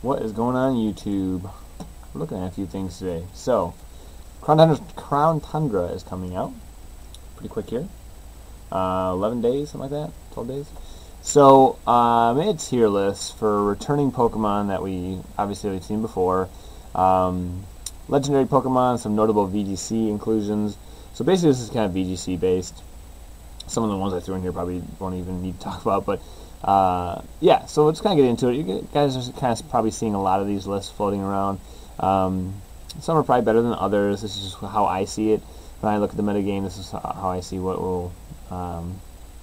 What is going on YouTube? We're looking at a few things today. So, Crown Tundra is coming out. Pretty quick here. 11 days, something like that? 12 days? So, I made a tier list for returning Pokemon that we obviously have seen before. Legendary Pokemon, some notable VGC inclusions. So basically this is kind of VGC based. Some of the ones I threw in here probably won't even need to talk about, but yeah, so let's kind of get into it. You guys are kind of probably seeing a lot of these lists floating around. Some are probably better than others. This is just how I see it. When I look at the metagame, this is how I see what will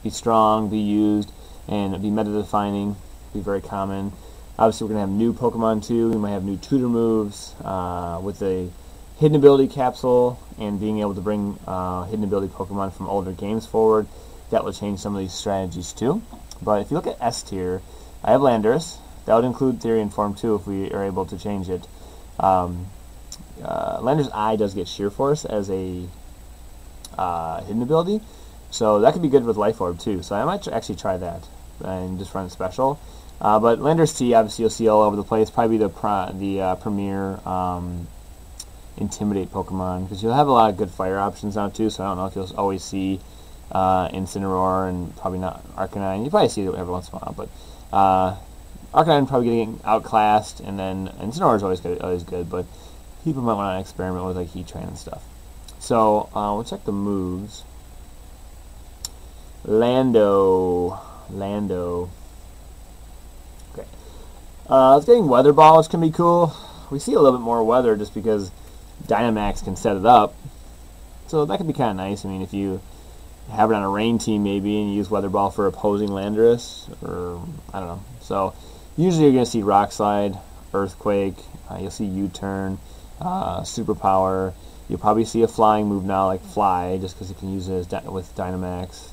be strong, be used, and be meta-defining, be very common. Obviously, we're going to have new Pokemon too. We might have new tutor moves with a hidden ability capsule and being able to bring hidden ability Pokemon from older games forward. That will change some of these strategies too. But if you look at S tier, I have Landorus. That would include Therian form too if we are able to change it. Landorus I does get Sheer Force as a hidden ability, so that could be good with Life Orb too. So I might actually try that and just run it special. But Landorus T, obviously you'll see all over the place. Probably the premier Intimidate Pokemon, because you'll have a lot of good fire options now too. So I don't know if you'll always see Incineroar and probably not Arcanine. You probably see it every once in a while, but Arcanine probably getting outclassed, and then Incineroar is always good, but people might want to experiment with like Heatran and stuff. So we'll check the moves. Lando. Okay. It's getting Weather Ball, which can be cool. We see a little bit more weather just because Dynamax can set it up. So that could be kind of nice. I mean, if you have it on a rain team maybe and you use Weather Ball for opposing Landorus, or I don't know. So usually you're going to see Rock Slide, Earthquake, you'll see U-Turn, Superpower. You'll probably see a flying move now like Fly, just because it can use it with Dynamax.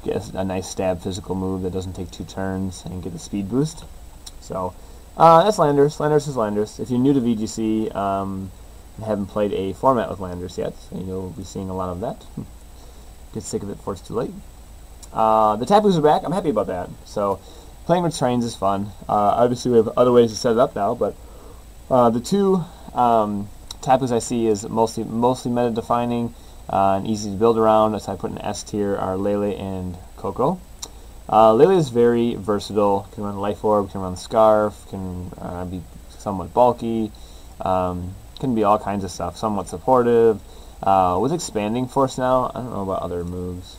Get a nice stab physical move that doesn't take 2 turns and get the speed boost. So that's Landorus. Landorus is Landorus. If you're new to VGC and haven't played a format with Landorus yet, you'll be seeing a lot of that. Get sick of it before it's too late. The Tapus are back. I'm happy about that. So playing with trains is fun. Obviously we have other ways to set it up now, but the two Tapus I see is mostly meta-defining and easy to build around. That's why I put in S tier are Lele and Coco. Lele is very versatile. Can run Life Orb, can run Scarf, can be somewhat bulky, can be all kinds of stuff. Somewhat supportive. With Expanding Force now, I don't know about other moves.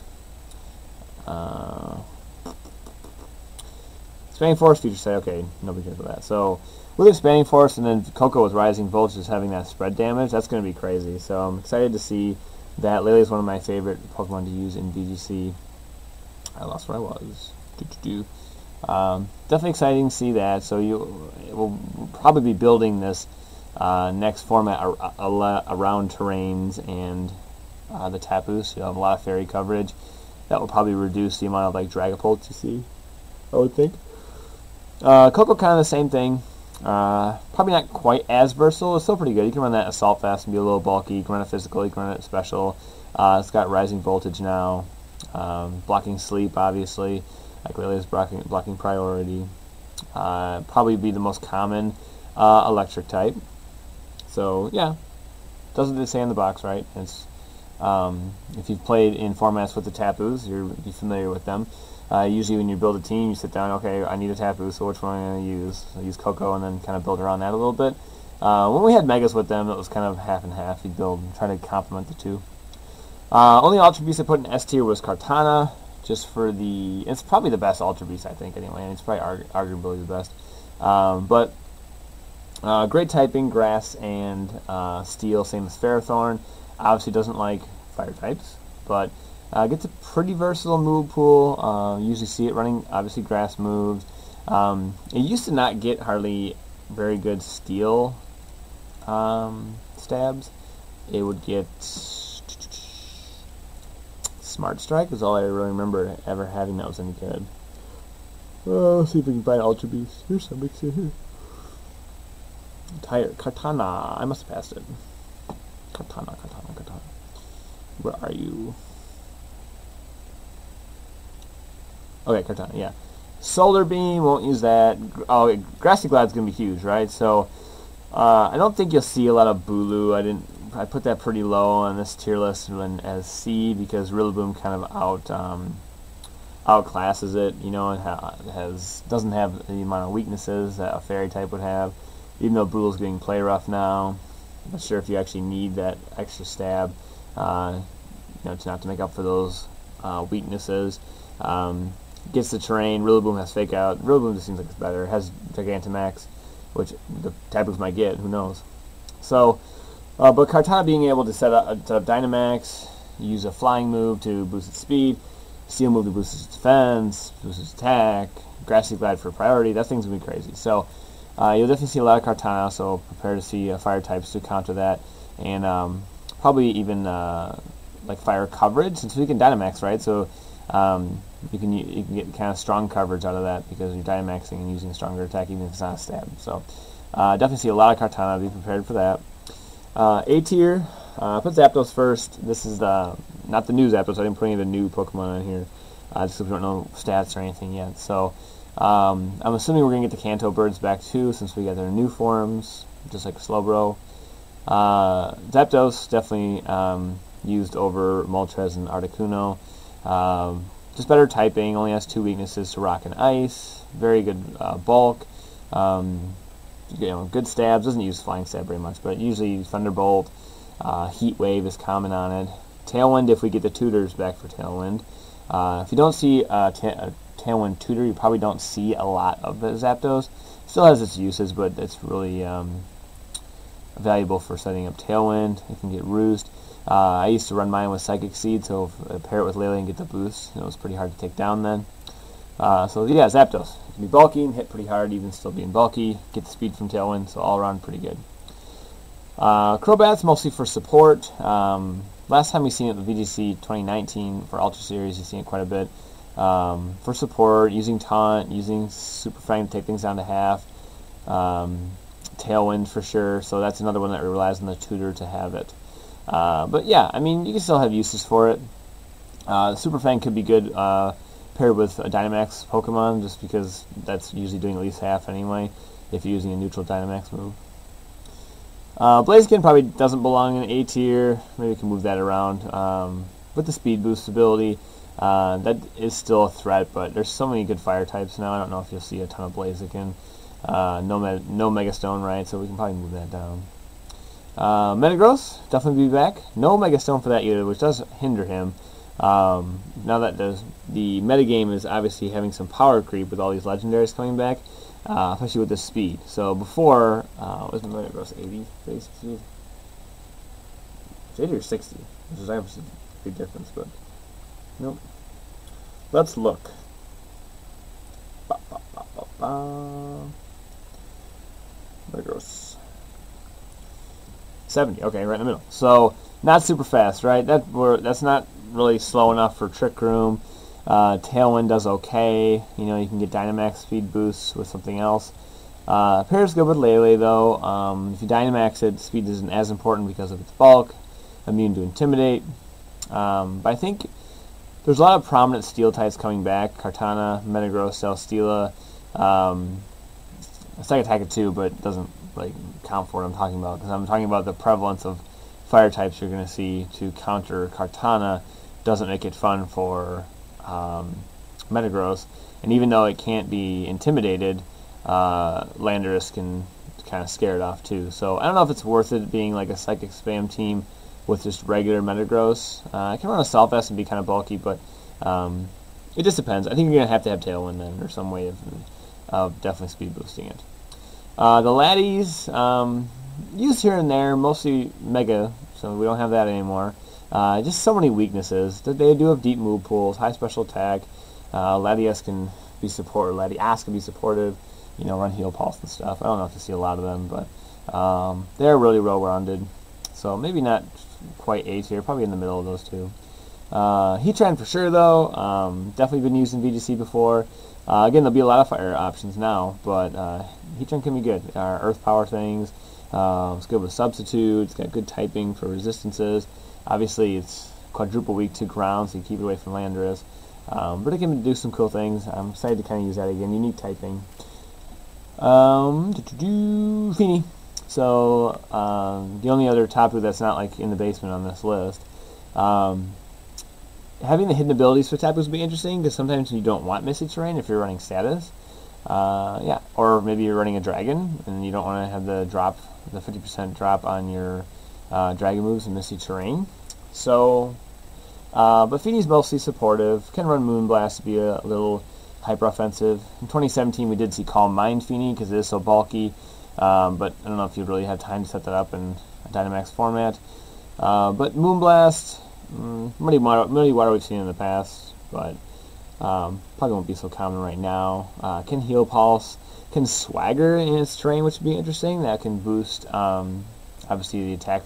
Expanding Force, Future Sight, okay, nobody cares about that. So with Expanding Force and then Coco with Rising Volts just having that spread damage, that's going to be crazy. So I'm excited to see that. Lele is one of my favorite Pokemon to use in VGC. I lost where I was. Definitely exciting to see that. So we'll probably be building this next format around terrains and the Tapus. You'll have a lot of fairy coverage. That will probably reduce the amount of like Dragapults you see, I would think. Coco kind of the same thing. Probably not quite as versatile. It's still pretty good. You can run that Assault Fast and be a little bulky. You can run it physical. You can run it special. It's got Rising Voltage now. Blocking Sleep, obviously. Like Lele's blocking Priority. Probably be the most common electric type. So, yeah. Doesn't say in the box, right? It's if you've played in formats with the Tapus, you'll be familiar with them. Usually when you build a team, you sit down, okay, I need a Tapu, so which one am I going to use? I use Coco and then kind of build around that a little bit. When we had Megas with them, it was kind of half and half. You'd build, try to complement the two. Only Ultra Beast I put in S tier was Kartana, just for the, it's probably the best Ultra Beast, I think, anyway, and it's probably arguably the best. But great typing, Grass and Steel, same as Ferrothorn. Obviously doesn't like Fire types, but gets a pretty versatile move pool. Usually see it running, obviously, Grass moves. It used to not get hardly very good Steel stabs. It would get Smart Strike was all I really remember ever having that was any good. Let's see if we can find Ultra Beast. Here's some mix here. Kartana. I must have passed it. Kartana. Where are you? Okay, Kartana, yeah. Solar Beam, won't use that. Oh, Grassy Glide's going to be huge, right? So I don't think you'll see a lot of Bulu. I put that pretty low on this tier list as C because Rillaboom kind of outclasses it, you know, and doesn't have the amount of weaknesses that a Fairy type would have. Even though Bulu's getting play rough now, I'm not sure if you actually need that extra stab, you know, to make up for those weaknesses. Gets the terrain. Rillaboom has Fake Out. Rillaboom just seems like it's better. It has Gigantamax, which the Tapu might get. Who knows? So, but Kartana being able to set up Dynamax, use a flying move to boost its speed, Steel move to boost its defense, boost its attack, Grassy Glide for priority. That thing's gonna be crazy. So you'll definitely see a lot of Kartana. So prepare to see fire types to counter that, and probably even like fire coverage, since we can Dynamax, right? So you can get kind of strong coverage out of that because you're Dynamaxing and using a stronger attack even if it's not a stab. So definitely see a lot of Kartana. Be prepared for that. A tier, put Zapdos first. This is not the new Zapdos. I didn't put any of the new Pokemon on here just because we don't know stats or anything yet. So I'm assuming we're going to get the Kanto birds back too since we got their new forms, just like Slowbro. Zapdos definitely used over Moltres and Articuno. Just better typing, only has 2 weaknesses to Rock and Ice. Very good bulk. You know, good stabs. Doesn't use Flying Stab very much, but usually Thunderbolt. Heat Wave is common on it. Tailwind if we get the tutors back for Tailwind. If you don't see Tailwind tutor, you probably don't see a lot of the Zapdos. Still has its uses, but it's really valuable for setting up Tailwind. It can get Roost. I used to run mine with Psychic Seed, so if I pair it with Lele and get the boost, it was pretty hard to take down then. So yeah, Zapdos. It can be bulky and hit pretty hard, even still being bulky. Get the speed from Tailwind, so all around pretty good. Crobat's mostly for support. Last time we seen it in the VGC 2019 for Ultra Series, you've seen it quite a bit. For support, using Taunt, using Super Fang to take things down to half. Tailwind for sure, so that's another one that relies on the tutor to have it. But yeah, I mean, you can still have uses for it. Super Fang could be good paired with a Dynamax Pokemon, just because that's usually doing at least half anyway, if you're using a neutral Dynamax move. Blaziken probably doesn't belong in A tier. Maybe we can move that around. With the speed boost ability, that is still a threat, but there's so many good fire types now. I don't know if you'll see a ton of Blaziken. No Mega Stone, right? So we can probably move that down. Metagross, definitely be back. No Mega Stone for that either, which does hinder him. Now that the metagame is obviously having some power creep with all these legendaries coming back, especially with the speed. So before, was Metagross 80? 60? 80 or 60? Which is obviously a big difference, but nope. Let's look. Metagross 70. Okay, right in the middle. So not super fast, right? That's not really slow enough for Trick Room. Tailwind does okay. You know, you can get Dynamax speed boosts with something else. Pairs good with Lele though. If you Dynamax it, speed isn't as important because of its bulk. Immune to Intimidate. But I think there's a lot of prominent Steel types coming back. Kartana, Metagross, Celesteela. Psychic Attack it too, but it doesn't like count for what I'm talking about, because I'm talking about the prevalence of fire types you're going to see to counter Kartana. Doesn't make it fun for Metagross, and even though it can't be intimidated, Landorus can kind of scare it off too. So I don't know if it's worth it being like a Psychic Spam team with just regular Metagross. I can run a Assault Vest and be kind of bulky, but it just depends. I think you're going to have Tailwind then, or some way of definitely speed boosting it. The Laddies, used here and there, mostly Mega, so we don't have that anymore. Just so many weaknesses. They do have deep move pools, high special attack. Latias can be supportive. Latias can be supportive. You know, run Heal Pulse and stuff. I don't know if you see a lot of them, but they're really well-rounded. So maybe not quite A tier, probably in the middle of those two. Heatran for sure though. Definitely been used in VGC before. Again, there'll be a lot of fire options now, but Heatran can be good. Earth power things. It's good with substitute. It's got good typing for resistances. Obviously, it's quadruple weak to ground, so you keep it away from Landorus. But it can do some cool things. I'm excited to kind of use that again. Unique typing. Feeny. So the only other Tapu that's not like in the basement on this list. Having the hidden abilities for Tapus would be interesting because sometimes you don't want Misty Terrain if you're running status. Yeah, or maybe you're running a dragon and you don't want to have the 50% drop on your dragon moves in Misty Terrain. So, but Feeny's mostly supportive. Can run Moonblast to be a little hyper offensive. In 2017, we did see Calm Mind Feeny because it is so bulky. But I don't know if you'd really have time to set that up in a Dynamax format. But Moonblast, Muddy Water we've seen in the past, but probably won't be so common right now. Can Heal Pulse, can Swagger in its terrain, which would be interesting. That can boost, obviously, the attack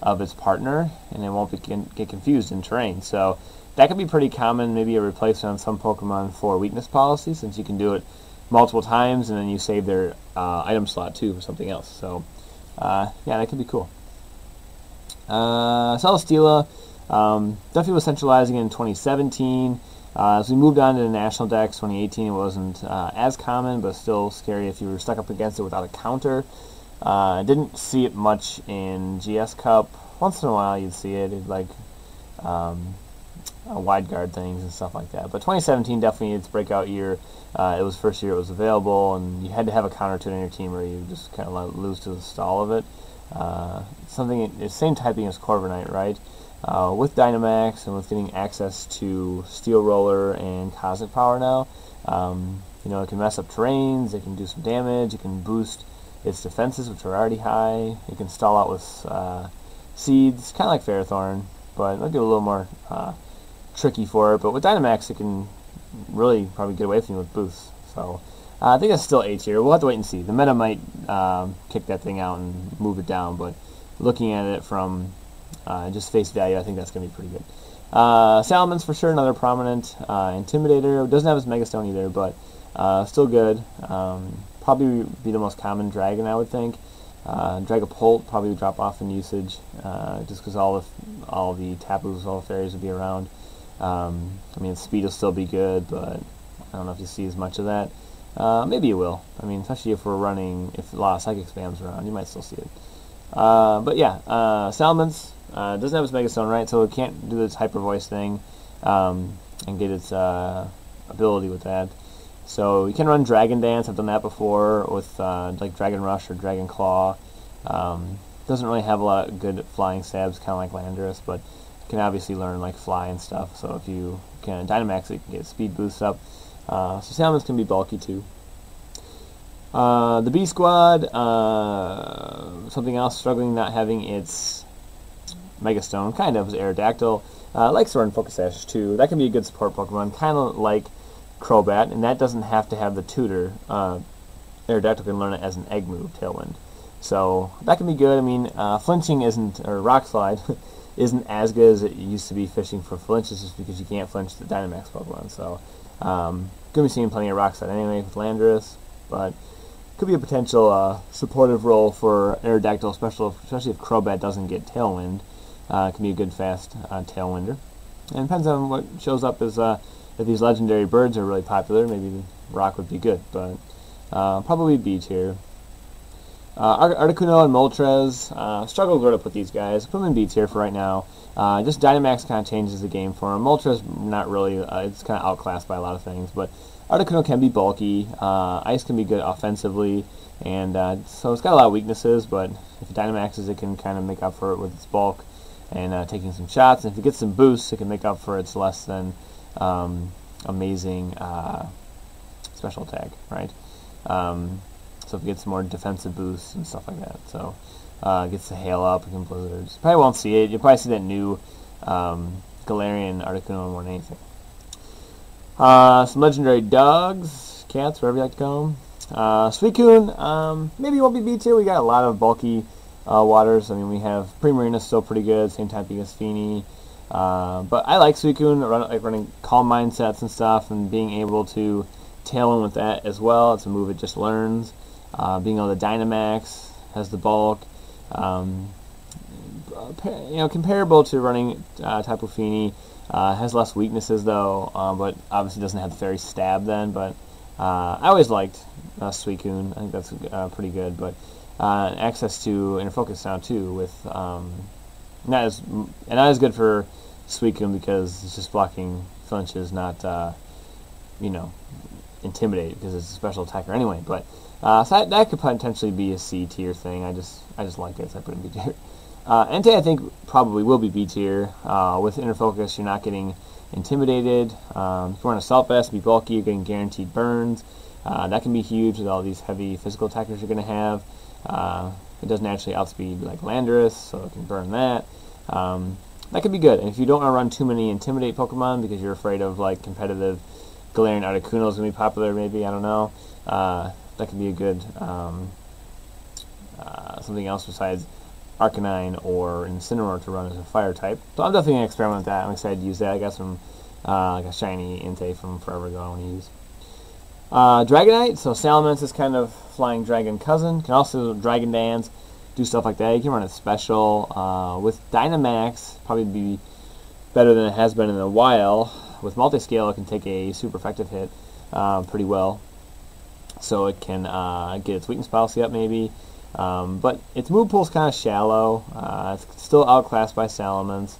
of its partner, and it won't get confused in terrain. So that could be pretty common, maybe a replacement on some Pokemon for weakness policy, since you can do it multiple times, and then you save their item slot too for something else. So yeah, that could be cool. Celesteela definitely was centralizing in 2017. As we moved on to the national decks, 2018 it wasn't as common, but still scary if you were stuck up against it without a counter. Didn't see it much in GS Cup. Once in a while you'd see it. It'd like wide guard things and stuff like that. But 2017 definitely its breakout year. It was the first year it was available, and you had to have a counter to it in your team, or you just kind of lose to the stall of it. It's same typing as Corviknight, right? With Dynamax and with getting access to Steel Roller and Cosmic Power now, you know, it can mess up terrains, it can do some damage, it can boost its defenses, which are already high, it can stall out with Seeds, kind of like Ferrothorn, but it might be a little more tricky for it. But with Dynamax, it can really probably get away from you with boosts. So I think that's still A tier. We'll have to wait and see. The meta might kick that thing out and move it down, but looking at it from just face value, I think that's going to be pretty good. Salaman's for sure another prominent Intimidator. Doesn't have his Mega Stone either, but still good. Probably be the most common dragon, I would think. Dragapult probably would drop off in usage just because all the Tapus, all the fairies would be around. I mean, speed will still be good, but I don't know if you see as much of that. Maybe you will. I mean, especially if we're running, if a lot of Psychic Spams around, you might still see it. But yeah, Salamence doesn't have its Mega Stone, right? So it can't do this Hyper Voice thing and get its ability with that. So you can run Dragon Dance. I've done that before with like Dragon Rush or Dragon Claw. Doesn't really have a lot of good flying stabs, kind of like Landorus, but can obviously learn like Fly and stuff. So if you can Dynamax it, you can get speed boost up. So Salamence can be bulky too. The B Squad, something else struggling not having its Mega Stone, kind of, is Aerodactyl. Like Sword and Focus Sash too. That can be a good support Pokemon, kind of like Crobat, and that doesn't have to have the tutor. Aerodactyl can learn it as an egg move, Tailwind. So that can be good. I mean, flinching isn't, or Rock Slide isn't as good as it used to be fishing for flinches, just because you can't flinch the Dynamax Pokemon. So gonna be seeing plenty of Rock Slide anyway with Landorus, but could be a potential supportive role for Aerodactyl, especially if Crobat doesn't get Tailwind. Can be a good fast Tailwinder. And depends on what shows up as if these legendary birds are really popular, maybe Rock would be good, but probably B tier. Articuno and Moltres, struggled to put these guys. Put them in B tier for right now. Just Dynamax kind of changes the game for them. Moltres, not really. It's kind of outclassed by a lot of things, but Articuno can be bulky. Ice can be good offensively, and so it's got a lot of weaknesses, but if it Dynamaxes, it can kind of make up for it with its bulk and taking some shots. And if it gets some boosts, it can make up for its less than amazing special attack, right? So if it gets more defensive boosts and stuff like that. So gets the hail up, it can blizzards. Probably won't see it. You'll probably see that new Galarian Articuno more than anything. Some legendary dogs, cats, whatever you like to call them. Suicune, maybe won't be B tier. We got a lot of bulky waters. I mean, we have Primarina still pretty good, same typing as Feeny. But I like Suicune, running Calm Mind sets and stuff, and being able to tail in with that as well. It's a move it just learns. Being able to Dynamax, has the bulk. comparable to running Tapu Fini. Has less weaknesses though, but obviously doesn't have the fairy stab then. But I always liked Suicune. I think that's pretty good. But access to Inner Focus now too, with not as good for Suicune because it's just blocking flinches, not intimidate because it's a special attacker anyway. But so that could potentially be a C tier thing. I just like it, so I put it in B tier. Entei I think probably will be B tier. With Inner Focus, you're not getting intimidated. If you want Assault Vest, be bulky, you're getting guaranteed burns. That can be huge with all these heavy physical attackers you're going to have. It does naturally outspeed like Landorus, so it can burn that. That could be good. And if you don't want to run too many Intimidate Pokemon because you're afraid of like competitive Galarian Articuno is going to be popular, maybe, I don't know. That could be a good something else besides Arcanine or Incineroar to run as a fire type. So I'm definitely going to experiment with that. I'm excited to use that. I got some like a shiny Entei from forever ago I want to use. Dragonite, so Salamence is kind of flying dragon cousin. Can also Dragon Dance, do stuff like that. You can run it special. With Dynamax, probably be better than it has been in a while. With Multiscale, it can take a super effective hit pretty well. So it can get its weakness policy up maybe. But its move pool is kind of shallow. It's still outclassed by Salamence.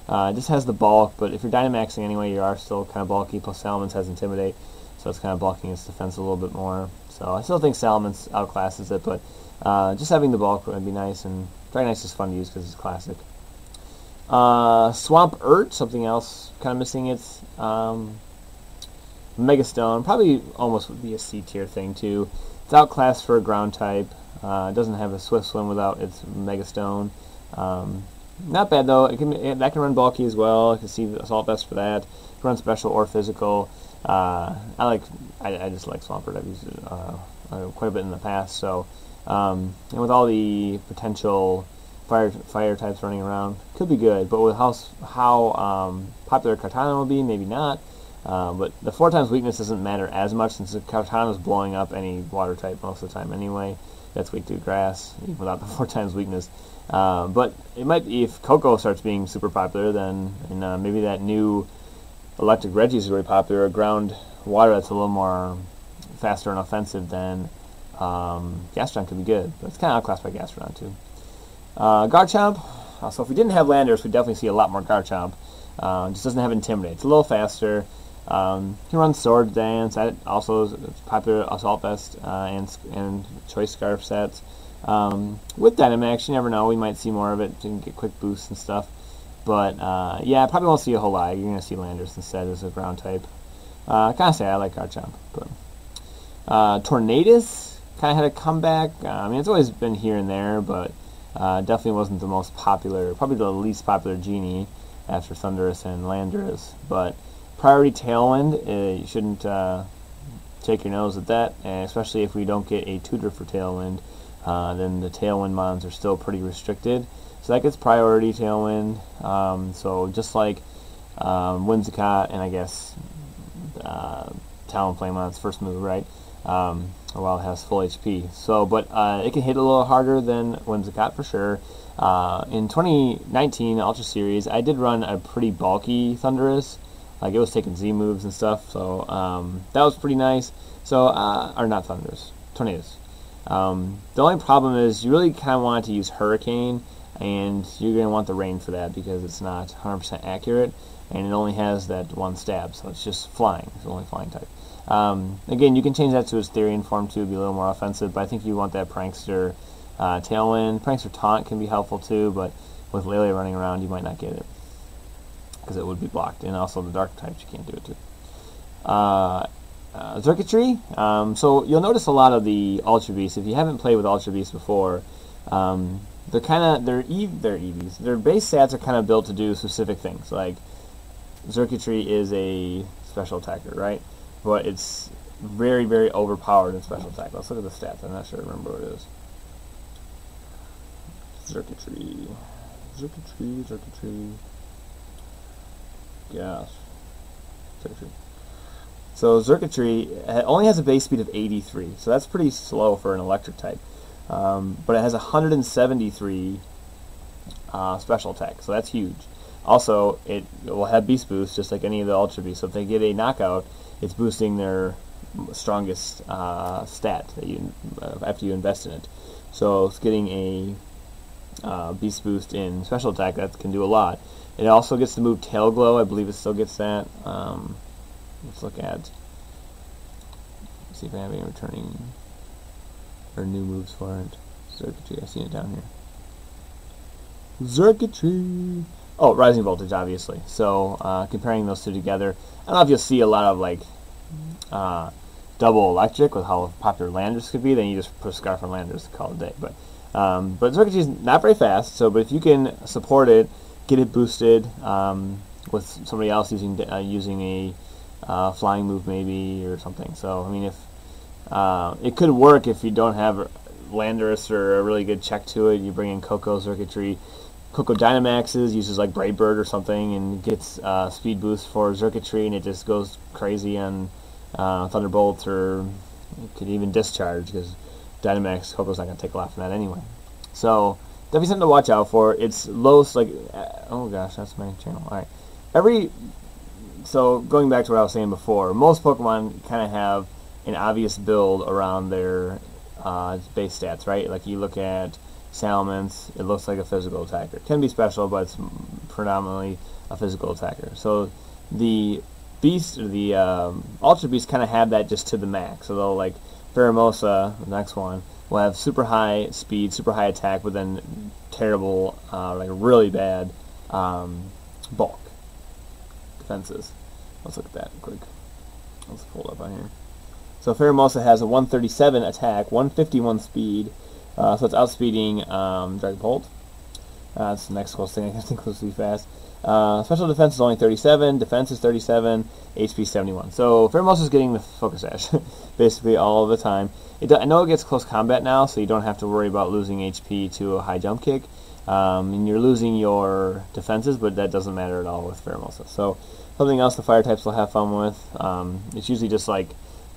It just has the bulk, but if you're Dynamaxing anyway, you are still kind of bulky. Plus Salamence has Intimidate, so it's kind of blocking its defense a little bit more. So I still think Salamence outclasses it, but just having the bulk would be nice, and Dragonite is just fun to use because it's classic. Swamp Urt, something else kind of missing its Megastone, probably almost would be a C tier thing too. It's outclassed for a ground type. It doesn't have a Swift Swim without its Megastone. Not bad though. That can run bulky as well. I can see the Assault Vest for that. It can run special or physical. I just like Swampert. I've used it quite a bit in the past. So, and with all the potential fire types running around, could be good. But with how popular Kartana will be, maybe not. But the 4 times weakness doesn't matter as much since Kartana is blowing up any water type most of the time anyway. That's weak to grass, even without the 4 times weakness. But it might be if Coco starts being super popular, then and maybe that new Electric Reggie is really popular. A ground water that's a little more faster and offensive than Gastrodon could be good. But it's kind of outclassed by Gastrodon too. Garchomp. So if we didn't have Landorus, we'd definitely see a lot more Garchomp. Just doesn't have Intimidate. It's a little faster. You can run Sword Dance. That also is popular Assault Vest and Choice Scarf sets. With Dynamax, you never know. We might see more of it. You can get quick boosts and stuff. But yeah, I probably won't see a whole lot. You're going to see Landorus instead as a ground type. Kind of sad. I like Garchomp. But Tornadus kind of had a comeback. I mean, it's always been here and there, but definitely wasn't the most popular, probably the least popular Genie after Thundurus and Landorus. But Priority Tailwind, you shouldn't take your nose at that, and especially if we don't get a tutor for Tailwind, then the Tailwind mons are still pretty restricted. So that gets Priority Tailwind. So just like Whimsicott and I guess Talonflame on its first move, right? While it has full HP. So, but it can hit a little harder than Whimsicott for sure. In 2019 Ultra Series, I did run a pretty bulky Thundurus. Like it was taking Z moves and stuff, so that was pretty nice. So, or not Thundurus, Tornadus. The only problem is you really kind of want to use Hurricane, and you're going to want the Rain for that because it's not 100% accurate, and it only has that one stab, so it's just flying. It's only flying type. Again, you can change that to its Therian form too, be a little more offensive, but I think you want that Prankster Tailwind. Prankster Taunt can be helpful too, but with Lele running around, you might not get it because it would be blocked, and also the Dark types you can't do it too. Xurkitree. So you'll notice a lot of the Ultra Beasts. If you haven't played with Ultra Beasts before, they're EVs. Their base stats are kind of built to do specific things. Like Xurkitree is a special attacker, right? But it's very, very overpowered in special attack. Let's look at the stats. I'm not sure I remember what it is. Xurkitree. Gosh. Xurkitree. So Xurkitree only has a base speed of 83, so that's pretty slow for an electric type. But it has 173 special attack, so that's huge. Also, it will have beast boost just like any of the ultra beasts. So if they get a knockout, it's boosting their strongest stat that you after you invest in it. So it's getting a beast boost in special attack that can do a lot. It also gets to move tail glow. I believe it still gets that. Let's look at. See if I have any returning or new moves for it. Circuitry, I've seen it down here. Circuitry. Oh, rising voltage, obviously. So comparing those two together, I don't know if you'll see a lot of like double electric with how popular Landers could be. Then you just put a Scarf on Landers to call it a day. But circuitry is not very fast. So, but if you can support it, get it boosted with somebody else using a flying move maybe or something. So I mean, if it could work if you don't have Landers or a really good check to it. You bring in Coco circuitry. Coco Dynamaxes uses like Brave Bird or something and gets speed boost for circuitry, and it just goes crazy on Thunderbolts, or it could even discharge because Dynamax Coco's not going to take a lot from that anyway. So definitely something to watch out for. It's low, like oh gosh, that's my channel. All right, so going back to what I was saying before, most Pokemon kind of have an obvious build around their base stats, right? Like you look at Salamence, it looks like a physical attacker. It can be special, but it's predominantly a physical attacker. So the Beast, or the Ultra Beasts kind of have that just to the max. So they'll, like Pheromosa, the next one, will have super high speed, super high attack, but then terrible, like really bad bulk defenses. Let's look at that quick. Let's pull it up on here. So Pheromosa has a 137 attack, 151 speed, so it's outspeeding Dragapult. That's the next closest thing I can think close to be fast. Special defense is only 37, defense is 37, HP 71. So Pheromosa is getting the Focus Sash basically all the time. I know it gets close combat now, so you don't have to worry about losing HP to a high jump kick. And you're losing your defenses, but that doesn't matter at all with Pheromosa. So something else the fire types will have fun with. It's usually just like,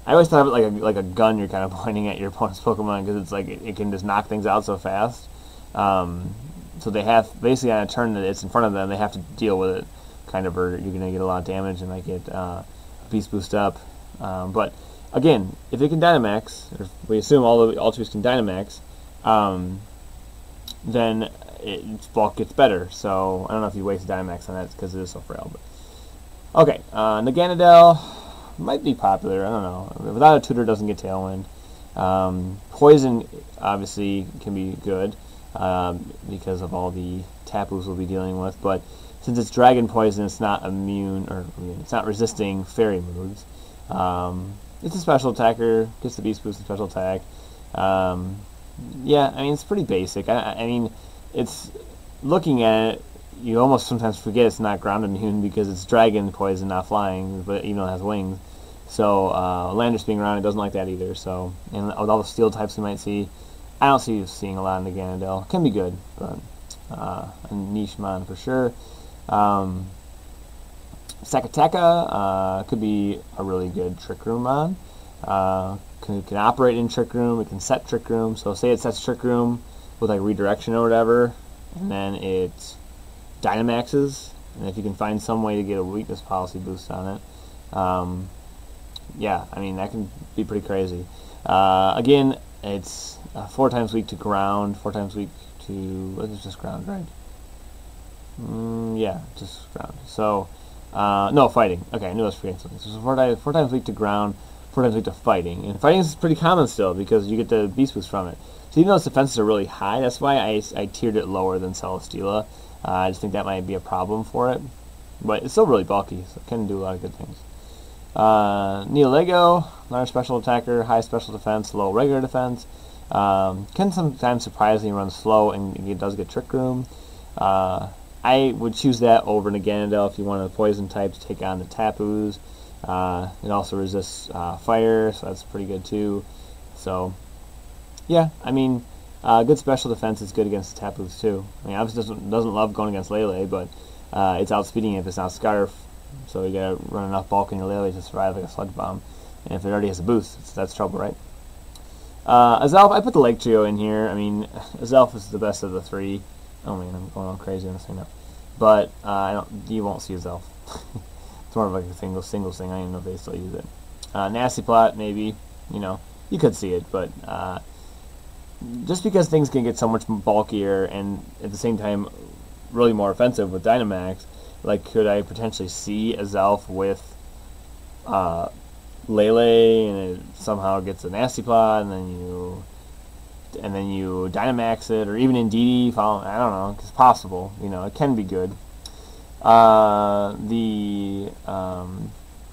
I always thought of it like a gun you're kind of pointing at your opponent's Pokemon, because it's like it can just knock things out so fast. So they have, basically on a turn that it's in front of them, they have to deal with it, kind of, or you're going to get a lot of damage and might get Beast Boost up. But again, if it can Dynamax, or if we assume all the Ultra Beasts can Dynamax, then its bulk gets better. So I don't know if you waste Dynamax on that because it is so frail. But okay, Naganadel might be popular. I don't know. Without a tutor, doesn't get Tailwind. Poison obviously can be good because of all the Tapus we'll be dealing with. But since it's Dragon Poison, it's not immune, or it's not resisting Fairy moves. It's a special attacker. Gets the Beast Boost and special attack. Yeah, I mean, it's pretty basic. I mean, it's, looking at it, you almost sometimes forget it's not ground immune because it's Dragon Poison, not flying, but even though it has wings. So Landers being around, it doesn't like that either. So, and with all the steel types you might see, I don't see you seeing a lot in the Ganondorf. Can be good, but a niche mon for sure. Sakataka could be a really good Trick Room mon. Can operate in Trick Room. It can set Trick Room. So say it sets Trick Room with like redirection or whatever, and then it Dynamaxes, and if you can find some way to get a weakness policy boost on it, yeah, I mean, that can be pretty crazy. Again, it's 4 times weak to ground, 4 times weak to, what is just ground, right? Yeah, just ground. So, no, fighting. Okay, I knew I was forgetting something. So 4 times weak to ground, 4 times weak to fighting. And fighting is pretty common still because you get the Beast Boost from it. So even though its defenses are really high, that's why I tiered it lower than Celesteela. I just think that might be a problem for it. But it's still really bulky, so it can do a lot of good things. Neolego, another special attacker, high special defense, low regular defense. Can sometimes surprisingly run slow, and it does get Trick Room. I would choose that over Naganadel if you want a poison type to take on the Tapus. It also resists fire, so that's pretty good too. So, yeah, I mean, good special defense is good against the Tapus too. I mean, obviously doesn't love going against Lele, but it's outspeeding if it's not Scarf. So you gotta run enough bulk in your Lele to survive like a Sludge Bomb. And if it already has a boost, that's trouble, right? Azelf, I put the Lake Trio in here. I mean, Azelf is the best of the 3. Oh man, I'm going all crazy on this thing now. But you won't see his elf. It's more of like a single thing. I don't even know if they still use it. Nasty Plot, maybe. You know, you could see it, but just because things can get so much bulkier and at the same time really more offensive with Dynamax, like could I potentially see a Zelf with Lele and it somehow gets a Nasty Plot and then you Dynamax it, or even in DD, I don't know, it's possible, you know, it can be good. The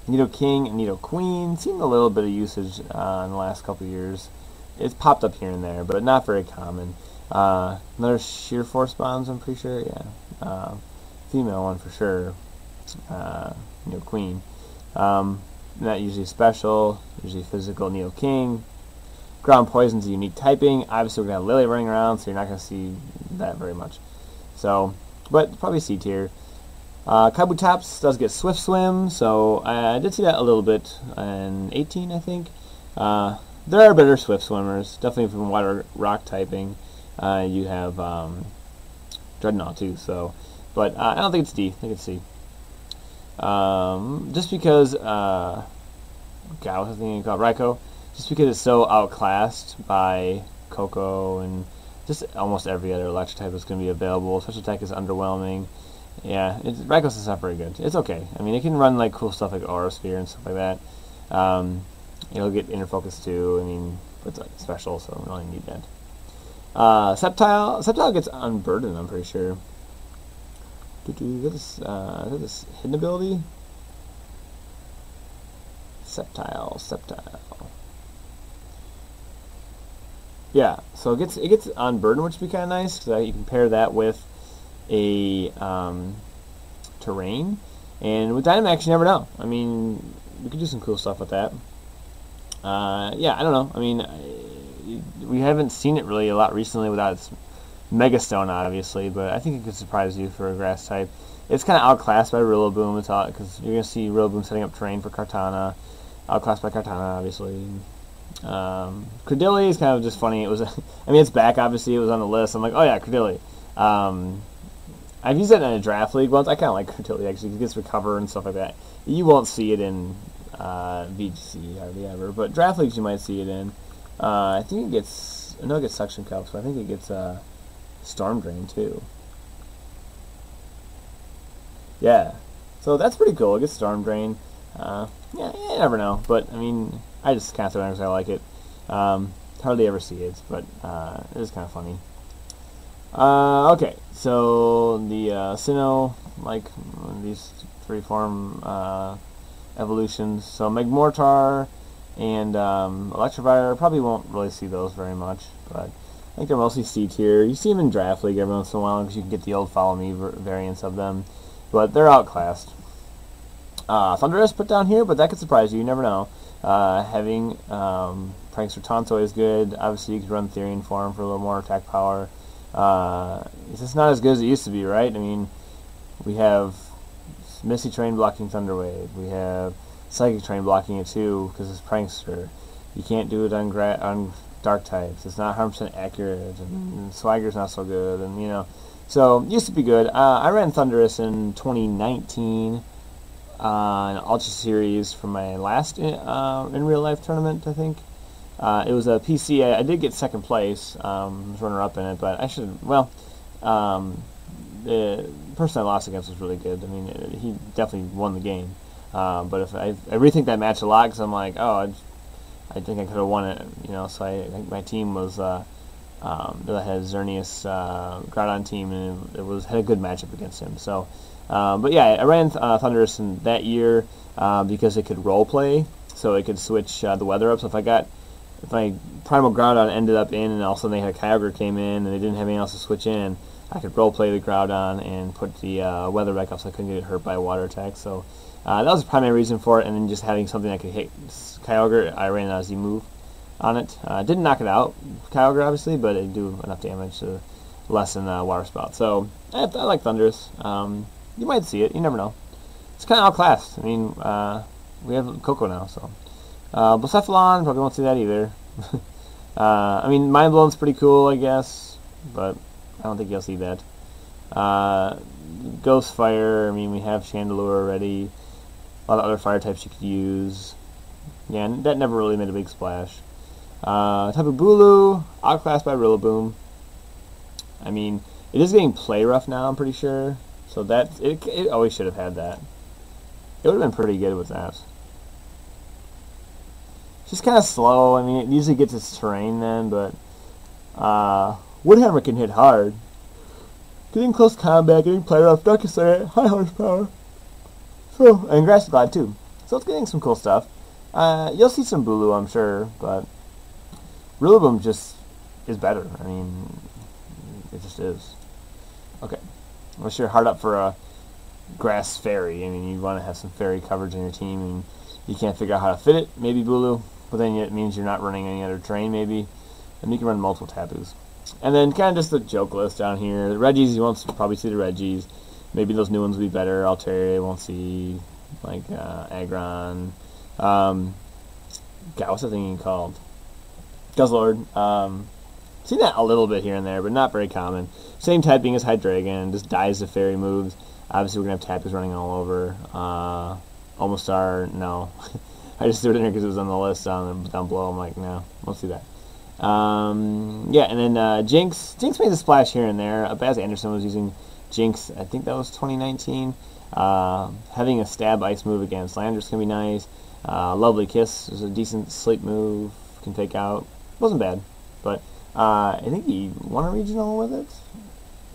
Nido King and Nido Queen seen a little bit of usage in the last couple of years. It's popped up here and there, but not very common. Another Sheer Force Bombs, I'm pretty sure, yeah. Female one for sure. Nido Queen. Not usually special, usually physical. Nido King. Ground Poison's a unique typing. Obviously, we're going to have Lily running around, so you're not going to see that very much. So, but probably C tier. Kabutops does get Swift Swim, so I did see that a little bit in 18, I think. There are better Swift Swimmers, definitely from Water Rock typing. You have Dreadnought too, so. But I don't think it's D, I think it's C. Just because, God, what's the thing called? Raikou. Just because it's so outclassed by Coco and just almost every other electric type that's going to be available. Special attack is underwhelming. Yeah, Raikou's is not very good. It's okay. I mean, it can run like cool stuff like Aura Sphere and stuff like that. It'll get Inner Focus too. I mean, but it's like special, so we don't really need that. Sceptile gets Unburdened, I'm pretty sure. Is this hidden ability? Sceptile. Yeah, so it gets Unburdened, which would be kind of nice because you can pair that with a terrain, and with Dynamax you never know. I mean, we could do some cool stuff with that. Yeah, I don't know. I mean, we haven't seen it really a lot recently without its Megastone, obviously, but I think it could surprise you for a grass type. It's kind of outclassed by Rillaboom, because you're going to see Rillaboom setting up terrain for Kartana. Outclassed by Kartana, obviously. Credilli is kind of just funny. It was, I mean, it's back, obviously. It was on the list. I'm like, oh yeah, Credilli. I've used it in a draft league once. I kind of like Credilli, actually. It gets Recover and stuff like that. You won't see it in VGC hardly ever, but draft leagues you might see it in. I think it gets, I know it gets Suction Cup, so I think it gets Storm Drain too. Yeah, so that's pretty cool. It gets Storm Drain. Yeah, you never know, but I mean, I just kind of throw it in because I like it. Hardly ever see it, but it is kind of funny. Okay, so the Sinnoh, like these three form evolutions. So Magmortar and Electivire, probably won't really see those very much, but I think they're mostly C tier. You see them in Draft League every once in a while because you can get the old Follow Me variants of them, but they're outclassed. Thundurus put down here, but that could surprise you. You never know. Having Prankster Tonto is good. Obviously, you could run Therian form for a little more attack power. It's just not as good as it used to be, right? I mean, we have Misty Train blocking Thunderwave. We have Psychic Train blocking it too because it's Prankster. You can't do it on Dark types. It's not 100% accurate, and Swagger's not so good, and you know. So it used to be good. I ran Thundurus in 2019. An Ultra Series for my last in real life tournament, I think. It was a PC. I did get second place. I was runner-up in it, but I should. Well, the person I lost against was really good. I mean, he definitely won the game. But if I rethink that match a lot because I'm like, oh, I think I could have won it. You know, so I think my team was that had Xerneas Groudon team, and it had a good matchup against him. So. But yeah, I ran Thundurus in that year because it could role play, so it could switch the weather up. So if my Primal Groudon ended up in, and all of a sudden they had a Kyogre came in, and they didn't have anything else to switch in, I could role play the Groudon and put the weather back up so I couldn't get hurt by a water attack. So that was the primary reason for it, and then just having something that could hit Kyogre, I ran a Z move on it. Didn't knock it out, Kyogre obviously, but it do enough damage to lessen Water Spout. So I like Thundurus. You might see it. You never know. It's kind of outclassed. I mean, we have Coco now, so. Blacephalon, probably won't see that either. I mean, Mind Blown's pretty cool, I guess, but I don't think you'll see that. Ghost Fire, I mean, we have Chandelure already. A lot of other fire types you could use. Yeah, and that never really made a big splash. Tapu Bulu, outclassed by Rillaboom. I mean, it is getting play rough now, I'm pretty sure. So it always should have had that. It would have been pretty good with that. It's just kind of slow. I mean, it usually gets its terrain then, but Woodhammer can hit hard. Getting close combat, getting play rough, Dark Slayer, high horsepower. So, and Grass Glide too. So it's getting some cool stuff. You'll see some Bulu, I'm sure, but Rillaboom just is better. I mean, it just is. Okay. Unless you're hard up for a Grass Fairy. I mean, you want to have some Fairy coverage in your team, and you can't figure out how to fit it. Maybe Bulu, but then it means you're not running any other terrain, maybe. And you can run multiple Tapus. And then kind of just the joke list down here. The Reggies, you won't probably see the Reggies. Maybe those new ones will be better. Altaria, you won't see, like Aggron. God, what's the thing called? Guzzlord. Seen that a little bit here and there, but not very common. Same typing as Hydreigon, just dies to fairy moves. Obviously, we're going to have Tapus running all over. Almostar, no. I just threw it in here because it was on the list down below. I'm like, no, won't see that. Yeah, and then Jinx. Jinx made a splash here and there. Baz Anderson was using Jinx, I think that was 2019. Having a stab ice move against Landorus can be nice. Lovely Kiss is a decent sleep move. Can take out. Wasn't bad, but I think he won a regional with it.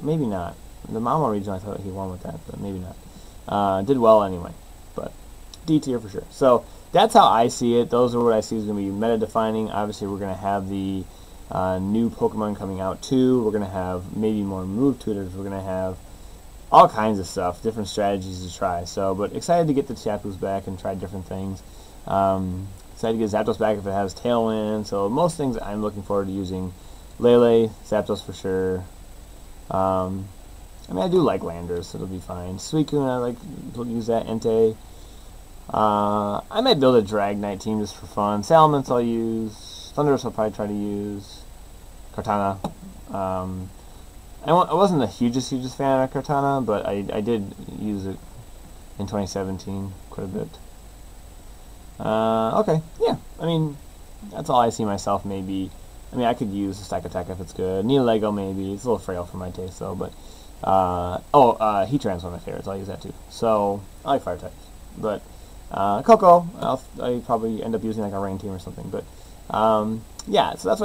Maybe not. The Mama regional, I thought he won with that, but maybe not. Did well anyway, but D tier for sure. So that's how I see it. Those are what I see is going to be meta defining. Obviously, we're going to have the new Pokemon coming out too. We're going to have maybe more move tutors. We're going to have all kinds of stuff, different strategies to try. So, but excited to get the Tapus back and try different things. Excited to get Zapdos back if it has Tailwind. So most things I'm looking forward to using. Lele, Zapdos for sure. I mean, I do like Landorus, so it'll be fine. Suicune, I like to use that. Entei. I might build a Dragonite team just for fun. Salamence I'll use. Thundurus I'll probably try to use. Kartana. I wasn't the hugest fan of Kartana, but I did use it in 2017 quite a bit. Okay, yeah. I mean, that's all I see myself maybe. I mean, I could use a Stack Attack if it's good. Need a Lego maybe. It's a little frail for my taste though, but Heatran's one of my favorites. I'll use that too. So I like fire types, but Coco, I probably end up using like a rain team or something. But yeah, so that's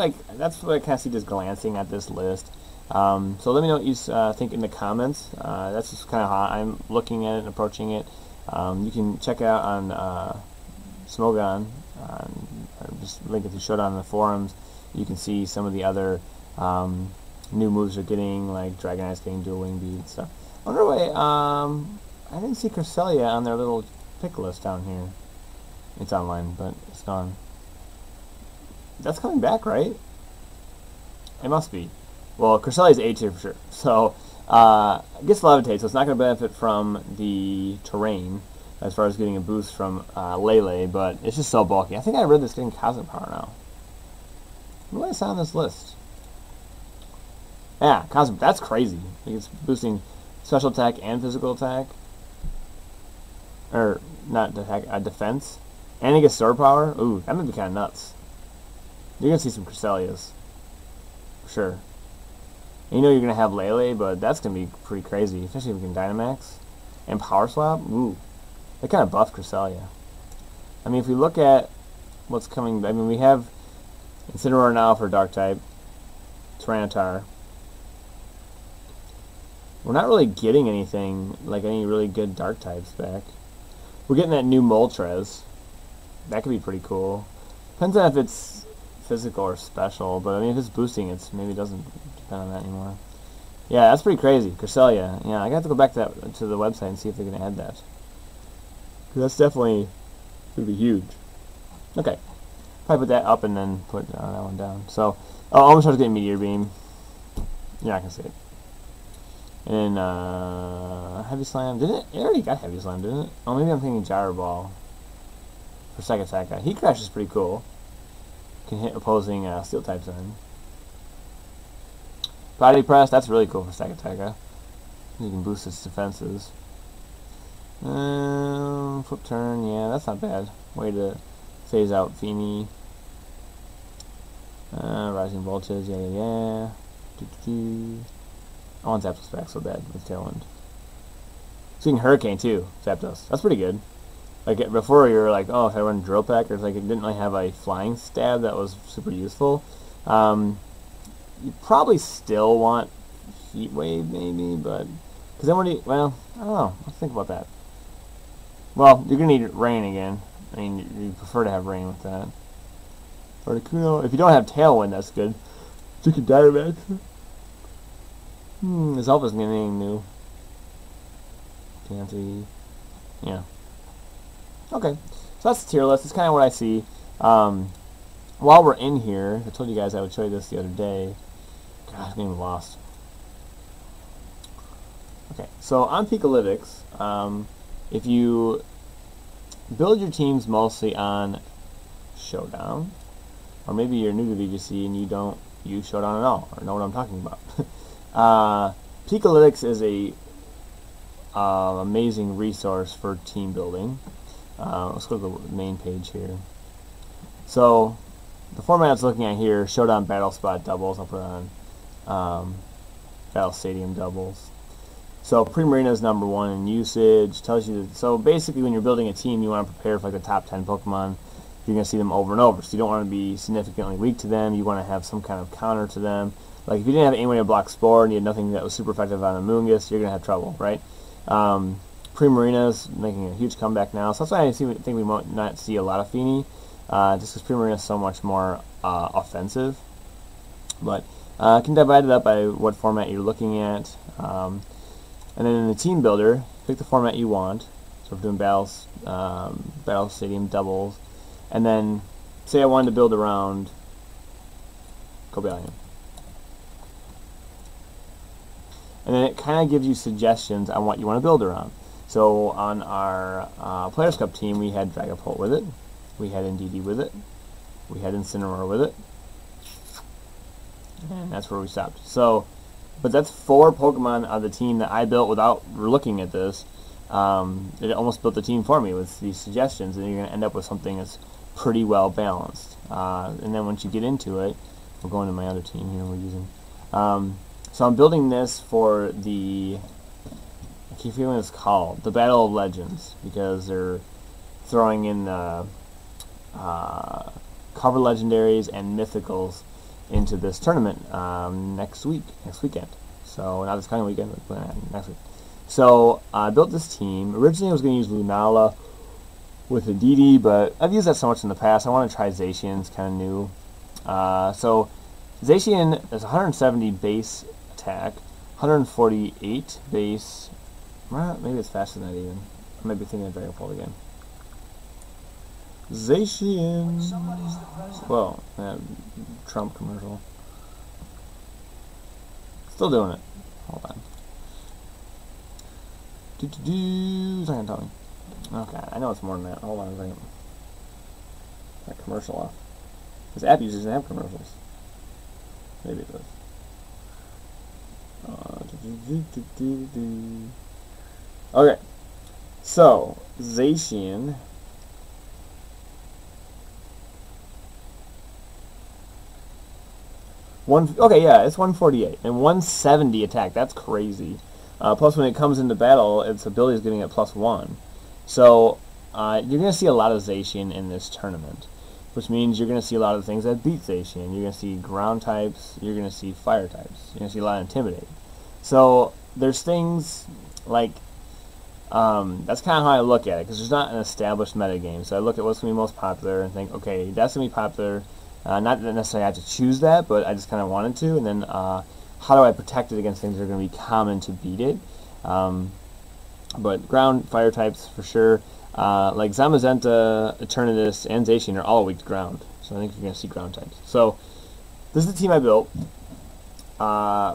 what I kind of see just glancing at this list. So let me know what you think in the comments. That's just kind of how I'm looking at it and approaching it. You can check it out on Smogon, or just link it to Showdown in the forums. You can see some of the other new moves they're getting, like Dragonite's getting dual wing bead stuff. I wonder why I didn't see Cresselia on their little pick list down here. It's online, but it's gone. That's coming back, right? It must be. Well, Cresselia's A tier for sure. So, it gets Levitate, so it's not going to benefit from the terrain as far as getting a boost from Lele, but it's just so bulky. I think I read this getting Cosmic Power now. What did I say on this list? Yeah, Cosmic, that's crazy. It's boosting special attack and physical attack. Or, not attack, defense. And it gets sword power. Ooh, that might be kind of nuts. You're going to see some Cresselias. For sure. And you know you're going to have Lele, but that's going to be pretty crazy. Especially if we can Dynamax. And Power Swap. Ooh. They kind of buffed Cresselia. I mean, if we look at what's coming... I mean, we have Incineroar now for Dark-type. Tyranitar. We're not really getting anything, like any really good Dark-types back. We're getting that new Moltres. That could be pretty cool. Depends on if it's physical or special, but I mean, if it's boosting, it maybe doesn't depend on that anymore. Yeah, that's pretty crazy. Cresselia. Yeah, I got to go back to the website and see if they can add that. 'Cause that's definitely going to be huge. Okay. Probably put that up and then put that one down. So, almost try to get Meteor Beam. You're not going to see it. And Heavy Slam. Didn't it? It already got Heavy Slam, didn't it? Oh, maybe I'm thinking Gyro Ball. For Second Attack. Heat Crash is pretty cool. Can hit opposing Steel types in. Body Press, that's really cool for Second Attack. You can boost its defenses. Flip turn, yeah, that's not bad. Way to phase out Feeny. Rising voltage, yeah. I want Zapdos back so bad with Tailwind. So you can Hurricane too, Zapdos. That's pretty good. Like before, you were like, oh, if I run Drill Peck, or it's like it didn't really have a flying stab that was super useful. You probably still want Heat Wave, maybe, but because then what do you? Well, I don't know. Let's think about that. Well, you're gonna need Rain again. I mean, you prefer to have Rain with that. Articuno. If you don't have Tailwind, that's good. You can Dynamax. This Alpha's getting anything new. Fancy. Yeah. Okay. So that's the tier list. It's kind of what I see. While we're in here, I told you guys I would show you this the other day. God, I'm getting lost. Okay. So on Pikalytics, if you build your teams mostly on Showdown, or maybe you're new to VGC and you don't use Showdown at all, or know what I'm talking about. Pikalytics is a amazing resource for team building. Let's go to the main page here. So the format it's looking at here: Showdown Battle Spot doubles. I'll put it on Battle Stadium doubles. So Primarina is #1 in usage. Tells you that, so basically when you're building a team, you want to prepare for like the top 10 Pokemon. You're going to see them over and over, so you don't want to be significantly weak to them. You want to have some kind of counter to them. Like if you didn't have any way to block Spore and you had nothing that was super effective on Amoonguss, you're going to have trouble, right? Primarina's making a huge comeback now, so that's why I think we might not see a lot of Feeny, just because Primarina is so much more offensive. But I can divide it up by what format you're looking at. And then in the team builder, pick the format you want. So if we're doing Battle Stadium doubles. And then, say I wanted to build around Cobalion. And then it kind of gives you suggestions on what you want to build around. So on our Players Cup team, we had Dragapult with it. We had Indeedee with it. We had Incineroar with it. And that's where we stopped. So, but that's 4 Pokemon on the team that I built without looking at this. It almost built the team for me with these suggestions, and you're going to end up with something that's pretty well balanced. And then once you get into it, we'll go into my other team here we're using. So I'm building this for the, I keep forgetting what it's called, the Battle of Legends, because they're throwing in the cover legendaries and mythicals into this tournament next weekend. So not this coming weekend, but next week. So I built this team. Originally I was going to use Lunala with Indeedee, but I've used that so much in the past. I want to try Zacian. It's kind of new. So Zacian is 170 base attack, 148 base. Maybe it's faster than that even. I might be thinking of Dragapult again. Zacian. Whoa, Trump commercial. Still doing it. Hold on. It's not gonna tell me. Okay, I know it's more than that. Hold on a second. That commercial off. This app usually doesn't have commercials. Maybe it does. Okay. So, Zacian. Okay, yeah, it's 148 and 170 attack. That's crazy. Plus, when it comes into battle, its ability is giving it +1. So, you're going to see a lot of Zacian in this tournament, which means you're going to see a lot of things that beat Zacian. You're going to see ground types. You're going to see fire types. You're going to see a lot of Intimidate. So, there's things like, that's kind of how I look at it, because there's not an established metagame. So I look at what's going to be most popular and think, okay, that's going to be popular. Not that necessarily I have to choose that, but I just kind of wanted to. And then how do I protect it against things that are going to be common to beat it? But ground, fire types for sure. Like Zamazenta, Eternatus, and Zacian are all weak to ground. So I think you're going to see ground types. So this is the team I built.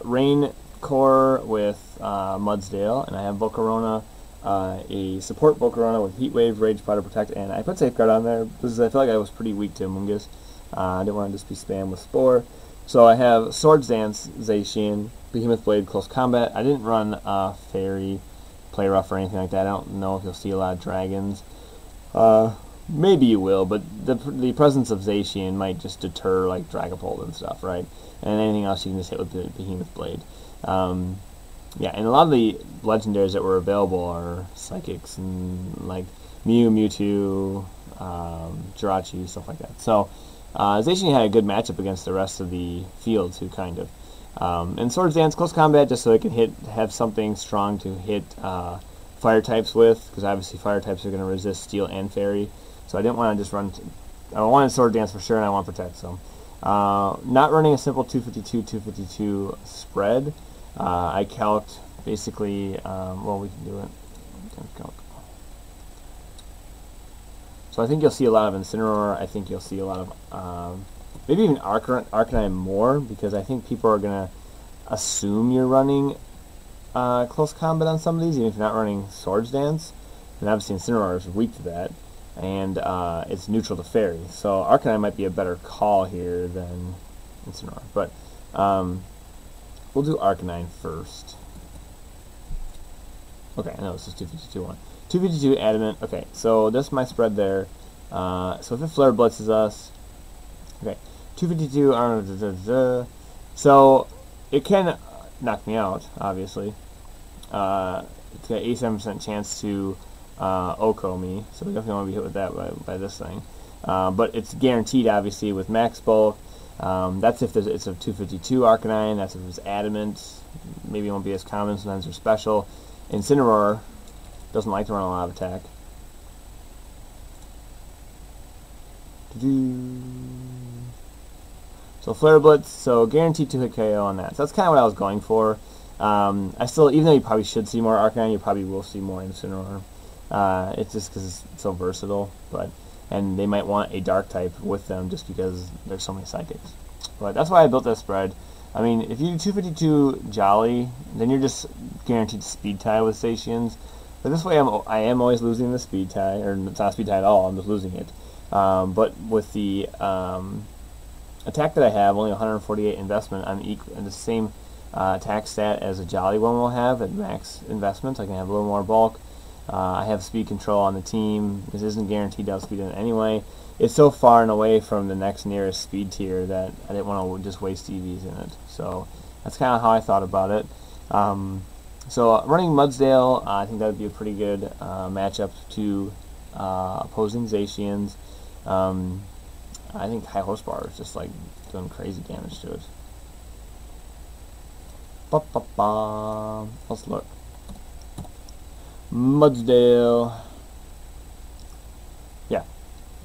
Rain Core with Mudsdale, and I have Volcarona, a support Volcarona with Heat Wave, Rage, Powder Protect, and I put Safeguard on there because I feel like I was pretty weak to Amoonguss. I didn't want to just be spam with Spore. So I have Swords Dance, Zacian, Behemoth Blade, Close Combat. I didn't run Fairy, Play Rough, or anything like that. I don't know if you'll see a lot of dragons. Maybe you will, but the presence of Zacian might just deter like Dragapult and stuff, right? And anything else you can just hit with the Behemoth Blade. Yeah, and a lot of the legendaries that were available are Psychics and like Mew, Mewtwo, Jirachi, stuff like that. So Zacian had a good matchup against the rest of the field too, kind of. And Swords Dance, Close Combat, just so it can have something strong to hit Fire types with, because obviously Fire types are going to resist Steel and Fairy. So I didn't want to just run. I wanted Sword Dance for sure, and I want Protect. So not running a simple 252 spread. I calced basically. Well, we can do it. So I think you'll see a lot of Incineroar. I think you'll see a lot of maybe even Arcanine more, because I think people are gonna assume you're running Close Combat on some of these, even if you're not running Swords Dance. And obviously Incineroar is weak to that, and it's neutral to Fairy. So Arcanine might be a better call here than Incineroar. But we'll do Arcanine first. Okay, I know this is 252-1. 252 Adamant. Okay, so that's my spread there. So if it Flare Blitzes us, okay, 252. So it can knock me out, obviously. It's got 87% chance to Oko me, so we definitely want to be hit with that by this thing. But it's guaranteed, obviously, with Max Bulk. That's if it's a 252 Arcanine. That's if it's Adamant. Maybe it won't be as common. Sometimes they're special. Incineroar doesn't like to run a lot of attack. So Flare Blitz, so guaranteed to hit KO on that. So that's kind of what I was going for. I still, even though you probably should see more Arcanine, you probably will see more Incineroar. It's just because it's so versatile, and they might want a Dark type with them just because there's so many Psychics. But that's why I built that spread. I mean, if you do 252 Jolly, then you're just guaranteed to speed tie with Zacians. But this way, I am always losing the speed tie, or it's not speed tie at all. I'm just losing it. But with the attack that I have, only 148 investment, I'm in the same attack stat as a Jolly one will have at max investment. I can have a little more bulk. I have speed control on the team. This isn't guaranteed to outspeed it anyway. It's so far and away from the next nearest speed tier that I didn't want to just waste EVs in it. So that's kind of how I thought about it. So running Mudsdale, I think that would be a pretty good matchup to opposing Zacians. I think High Horsepower is just like doing crazy damage to it. Let's look. Mudsdale. Yeah.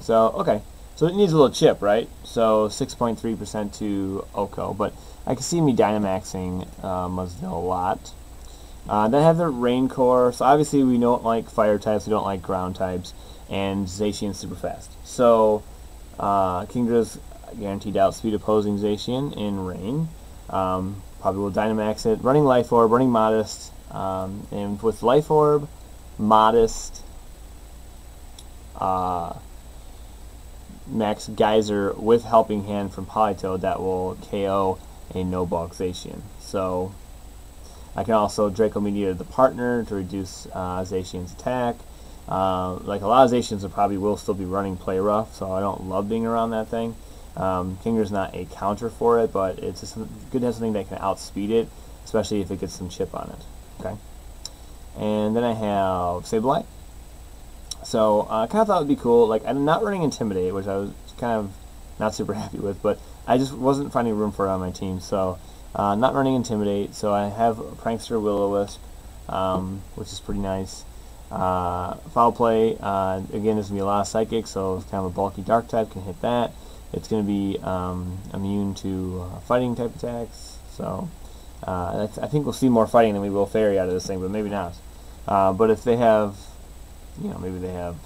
So, okay. So it needs a little chip, right? So 6.3% to Oko. But I can see me Dynamaxing Mudsdale a lot. Then I have the Rain Core. So obviously we don't like Fire types, we don't like Ground types. And Zacian's super fast. So Kingdra's guaranteed to outspeed opposing Zacian in Rain. Probably will Dynamax it. Running Life Orb, running Modest. And with Life Orb, Modest, Max Geyser with Helping Hand from Politoed, that will KO a no-bulk Zacian. So I can also Draco Meteor the partner to reduce Zacian's attack. Like a lot of Zacians will still be running Play Rough, so I don't love being around that thing. Kinger's not a counter for it, but it's just good to have something that can outspeed it, especially if it gets some chip on it. Okay, and then I have Sableye. So I kind of thought it would be cool. Like, I'm not running Intimidate, which I was kind of not super happy with, but I just wasn't finding room for it on my team. So not running Intimidate. So I have Prankster, Will-O-Wisp, which is pretty nice. Foul Play, again, there's going to be a lot of Psychics, so it's kind of a bulky Dark type, can hit that. It's going to be immune to fighting type attacks. So I think we'll see more fighting than we will Fairy out of this thing, but maybe not. But if they have, maybe they have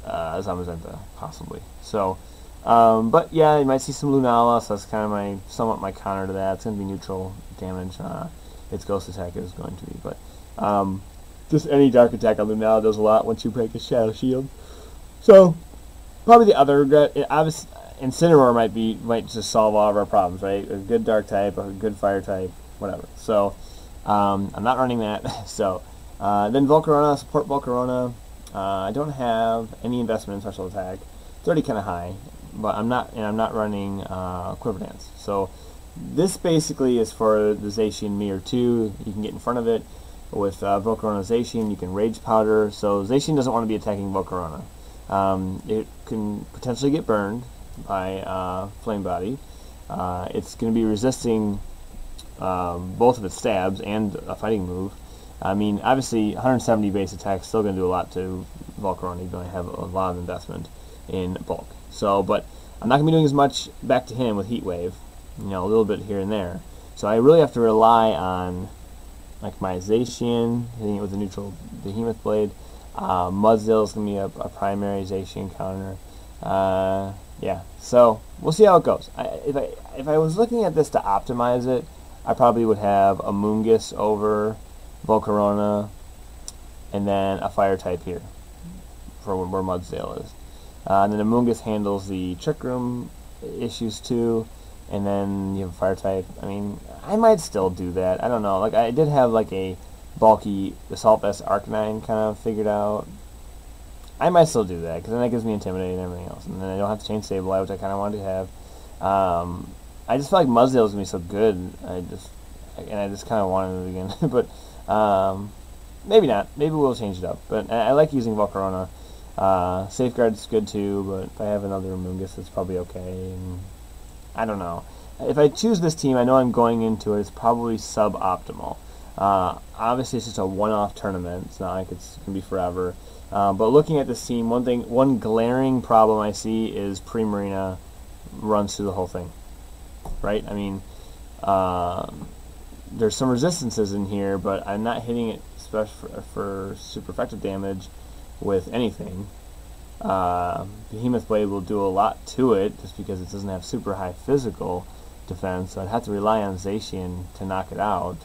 Zamazenta, possibly. So, but yeah, you might see some Lunala, so that's kind of somewhat my counter to that. It's going to be neutral damage. Its Ghost attack is going to be, but just any Dark attack on Lunala does a lot once you break a Shadow Shield. So, probably the other, obviously, Incineroar might just solve all of our problems, right? A good dark type, a good fire type, whatever. So I'm not running that. So then Volcarona, support Volcarona. I don't have any investment in special attack. It's already kind of high, but I'm not running Quiver Dance. So this basically is for the Zacian Mirror 2. You can get in front of it with Volcarona Zacian. You can Rage Powder. So Zacian doesn't want to be attacking Volcarona. It can potentially get burned by Flame Body. It's going to be resisting both of its stabs and a fighting move. I mean, obviously, 170 base attack is still going to do a lot to Volcarona. You're going to have a lot of investment in bulk. So, but I'm not going to be doing as much back to him with Heat Wave. You know, a little bit here and there. So I really have to rely on like my Zacian, hitting it with a neutral Behemoth Blade. Mudsdale is going to be a primary Zacian counter. Yeah, so we'll see how it goes. If I was looking at this to optimize it, I probably would have a Moongus over Volcarona, and then a fire type here for where Mudsdale is. And then the Moongus handles the Trick Room issues too, and then you have a fire type. I mean, I might still do that. I don't know. Like, I did have like a bulky Assault Vest Arcanine kind of figured out. I might still do that, because then that gives me Intimidate and everything else. And then I don't have to change Sableye, which I kind of wanted to have. I just feel like Mudsdale is going to be so good. I just kind of wanted it again. But maybe not. Maybe we'll change it up. But I like using Volcarona. Safeguard's good too, but if I have another Moongus, it's probably okay. And I don't know. If I choose this team, I know I'm going into it. It's probably suboptimal. Obviously, it's just a one-off tournament. It's not like it's going to be forever. But looking at this team, one glaring problem I see is Primarina runs through the whole thing. Right? I mean, there's some resistances in here, but I'm not hitting it for super effective damage with anything. Behemoth Blade will do a lot to it just because it doesn't have super high physical defense, so I'd have to rely on Zacian to knock it out.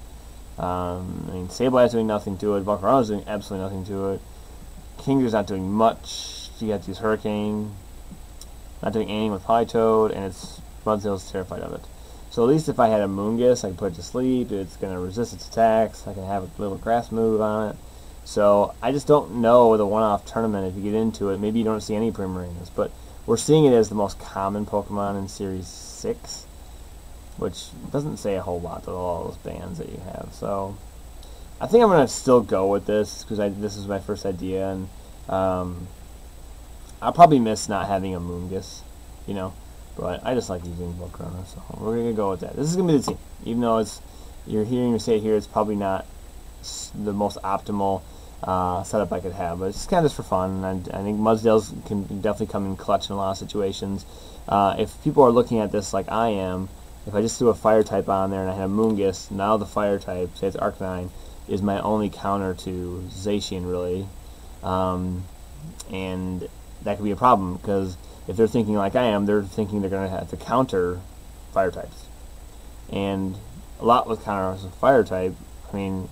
I mean, Sableye is doing nothing to it, Volcarona is doing absolutely nothing to it, Kingdra's not doing much, you have to use Hurricane, not doing anything with Politoed, and Mudsdale's terrified of it. So at least if I had a Moongus, I could put it to sleep, it's going to resist its attacks, I can have a little grass move on it. So I just don't know with a one-off tournament, if you get into it, maybe you don't see any Primarinas, but we're seeing it as the most common Pokemon in Series 6, which doesn't say a whole lot to all those bands that you have. So I think I'm going to still go with this, because this is my first idea, and I'll probably miss not having a Moongus, you know, but I just like using Volcarona, so we're going to go with that. This is going to be the team, even though you're hearing me say it here, it's probably not the most optimal setup I could have, but it's just kind of just for fun. And I think Mudsdale's can definitely come in clutch in a lot of situations. If people are looking at this like I am, if I just threw a fire type on there and I had a Moongus, now the fire type, say it's Arcanine, is my only counter to Zacian, really. And that could be a problem, because if they're thinking like I am, they're thinking they're going to have to counter fire types. And a lot with counters with fire type, I mean,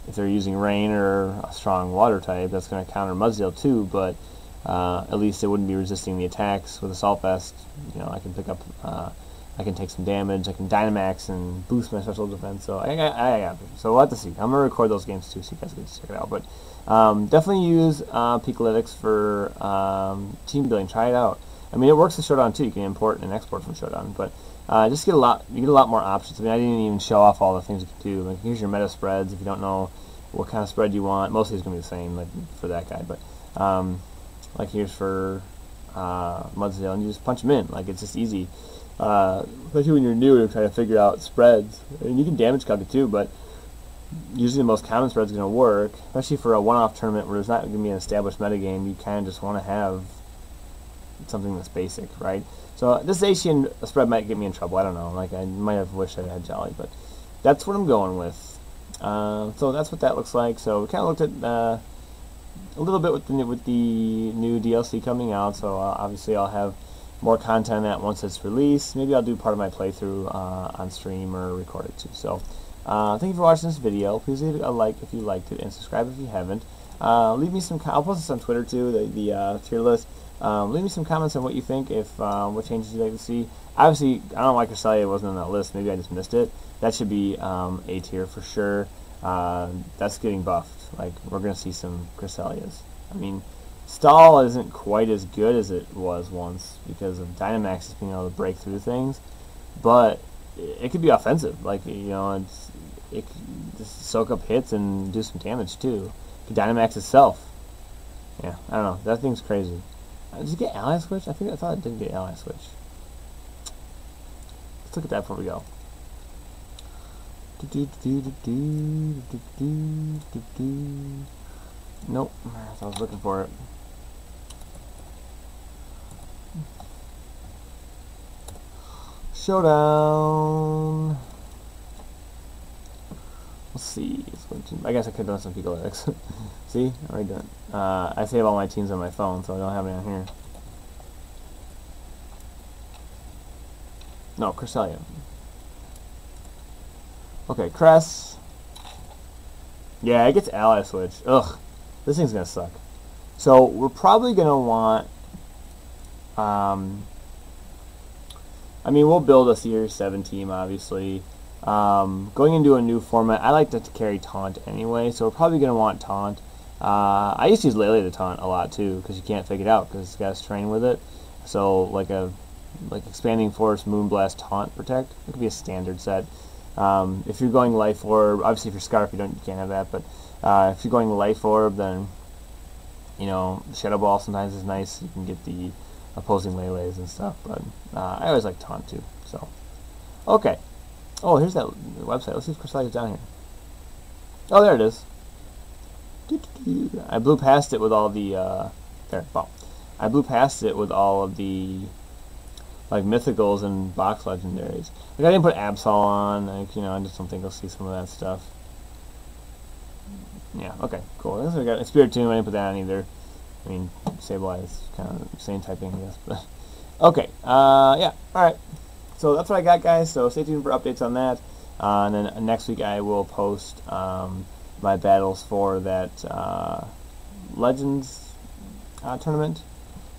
if they're using Rain or a strong water type, that's going to counter Mudsdale too, but at least it wouldn't be resisting the attacks. With Assault Vest, you know, I can pick up, I can take some damage, I can Dynamax and boost my special defense, so I got it. So we'll have to see. I'm going to record those games too, so you guys can check it out. But definitely use Picolytics for team building. Try it out. I mean, it works in Showdown too. You can import and export from Showdown, but just you get a lot more options. I mean, I didn't even show off all the things you can do. Like, here's your meta spreads if you don't know what kind of spread you want. Mostly it's going to be the same, like for that guy, but like here's for Mudsdale, and you just punch them in. Like, it's just easy. Especially when you're new and trying to figure out spreads. And you can damage calc it too, but usually the most common spread is going to work, especially for a one-off tournament where there's not going to be an established metagame. You kind of just want to have something that's basic, right? So this Zacian spread might get me in trouble. I don't know. Like, I might have wished I had Jolly, but that's what I'm going with. So that's what that looks like. So we kind of looked at a little bit with the new DLC coming out. So obviously I'll have more content on that once it's released. Maybe I'll do part of my playthrough on stream or record it too. So Thank you for watching this video. Please leave a like if you liked it, and subscribe if you haven't. Leave me some. I'll post this on Twitter too. The tier list. Leave me some comments on what you think. If what changes you'd like to see. Obviously, I don't know why Cresselia wasn't on that list. Maybe I just missed it. That should be A tier for sure. That's getting buffed. Like, we're gonna see some Cresselias. I mean, Stall isn't quite as good as it was once because of Dynamax just being able to break through things, but it could be offensive. Like, you know, it could just soak up hits and do some damage too. It could Dynamax itself. Yeah, I don't know. That thing's crazy. Did it get Ally Switch? I thought it did get Ally Switch. Let's look at that before we go. Nope. I was looking for it. Showdown. Let's see. I guess I could have done some Pico X. See? I already done it. I save all my teams on my phone, so I don't have any on here. No, Cresselia. Okay, Cress. Yeah, it gets Ally Switch. Ugh. This thing's going to suck. So, we're probably going to want... I mean, we'll build a Series 7 team, obviously. Going into a new format, I like to carry Taunt anyway, so we're probably going to want Taunt. I used to use Lele to Taunt a lot, too, because you can't fake it out, because it's got to train with it. So, like Expanding Force, Moonblast, Taunt, Protect, it could be a standard set. If you're going Life Orb, obviously if you're Scarf, you can't have that, but if you're going Life Orb, then, you know, Shadow Ball sometimes is nice. You can get the opposing Lele's and stuff, but I always like Taunt too. So, okay. Oh, here's that website. Let's see if Cresselia's down here. Oh, there it is. I blew past it with all the there. Well, I blew past it with all of the like mythicals and box legendaries. Like, I didn't put Absol on. Like, you know, I just don't think I'll see some of that stuff. Yeah. Okay. Cool. I guess we got a Spirit Tomb. I didn't put that on either. I mean, Sableye is kind of the same typing, I guess. But okay, yeah, all right. So that's what I got, guys. So stay tuned for updates on that. And then next week I will post my battles for that Legends tournament.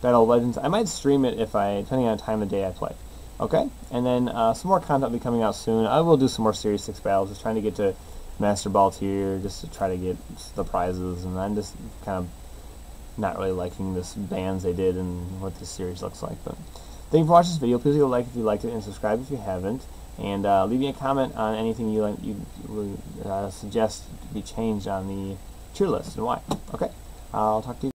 Battle of Legends. I might stream it depending on the time of day I play. Okay, and then some more content will be coming out soon. I will do some more Series 6 battles, just trying to get to Master Ball tier, just to try to get the prizes. And I'm just kind of not really liking this bands they did and what this series looks like. But thank you for watching this video. Please leave a like if you liked it and subscribe if you haven't. And leave me a comment on anything you suggest be changed on the tier list and why. Okay, I'll talk to you.